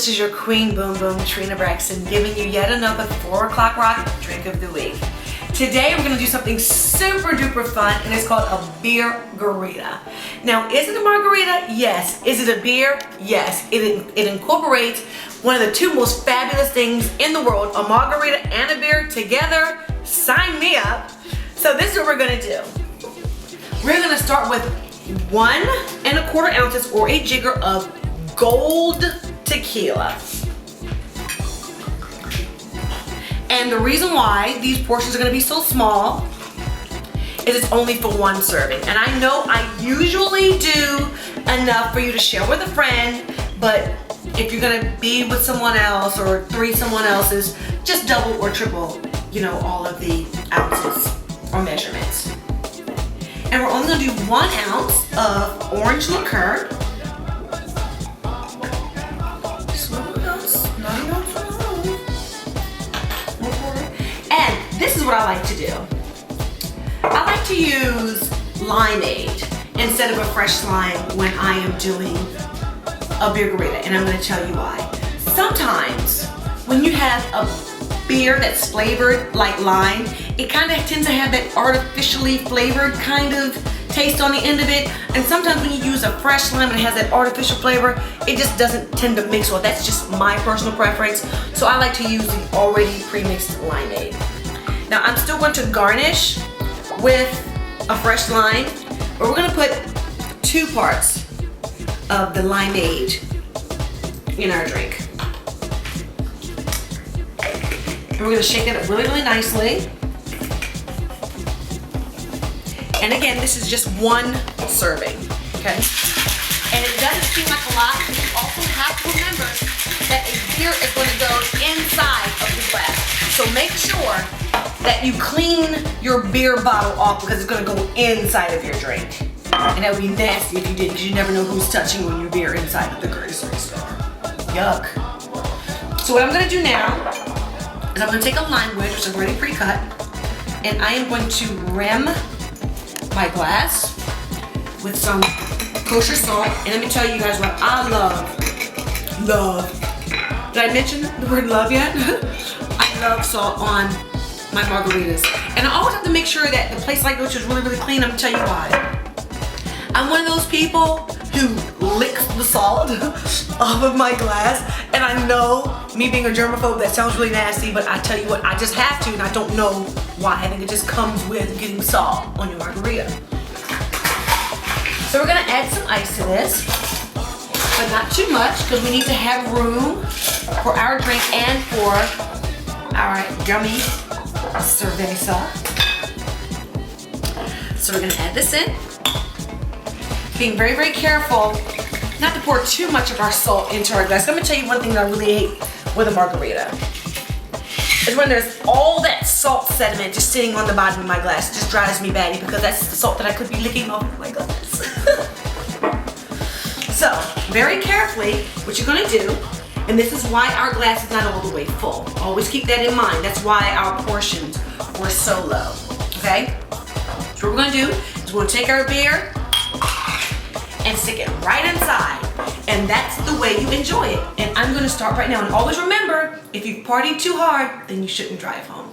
This is your Queen Boom Boom, Trina Braxton, giving you yet another 4 o'clock rock drink of the week. Today we're gonna do something super duper fun, and it's called a BEERGHARITA. Now, is it a margarita? Yes. Is it a beer? Yes. It incorporates one of the 2 most fabulous things in the world, a margarita and a beer together. Sign me up. So this is what we're gonna do. We're gonna start with 1 1/4 ounces or a jigger of gold tequila. And the reason why these portions are gonna be so small is it's only for 1 serving. And I know I usually do enough for you to share with a friend, but if you're gonna be with someone else or 3 someone else's, just double or triple, you know, all of the ounces or measurements. And we're only gonna do 1 ounce of orange liqueur. And this is what I like to do. I like to use limeade instead of a fresh lime when I am doing a BEERGHARITA, and I'm going to tell you why. Sometimes when you have a beer that's flavored like lime, it kind of tends to have that artificially flavored kind of taste on the end of it, and sometimes when you use a fresh lime and it has that artificial flavor, it just doesn't tend to mix well. That's just my personal preference, so I like to use the already pre-mixed limeade. Now I'm still going to garnish with a fresh lime, but we're going to put 2 parts of the limeade in our drink. And we're going to shake it up really, really nicely. And again, this is just 1 serving, okay? And it doesn't seem like a lot, but you also have to remember that a beer is going to go inside of the glass. So make sure that you clean your beer bottle off, because it's going to go inside of your drink. And that would be nasty if you did, because you never know who's touching your beer inside of the grocery store. Yuck. So what I'm going to do now is I'm going to take a lime wedge, which is already pre-cut, and I am going to rim my glass with some kosher salt. And let me tell you guys what I love. Did I mention the word love yet? I love salt on my margaritas. And I always have to make sure that the place I go to is really, really clean. I'm gonna tell you why. I'm one of those people who licks the salt off of my glass. And I know, me being a germaphobe, that sounds really nasty, but I tell you what, I just have to, and I don't know why. I think it just comes with getting salt on your margarita. So we're gonna add some ice to this, but not too much, because we need to have room for our drink and for our yummy cerveza. So we're gonna add this in, being very, very careful not to pour too much of our salt into our glass. I'm gonna tell you one thing that I really hate with a margarita is when there's all that salt sediment just sitting on the bottom of my glass. It just drives me batty, because that's the salt that I could be licking off of my glass. So, very carefully, what you're gonna do, and this is why our glass is not all the way full. Always keep that in mind. That's why our portions were so low, okay? So what we're gonna do is we're gonna take our beer and stick it right inside. And that's the way you enjoy it. And I'm gonna start right now. And always remember, if you've partied too hard, then you shouldn't drive home.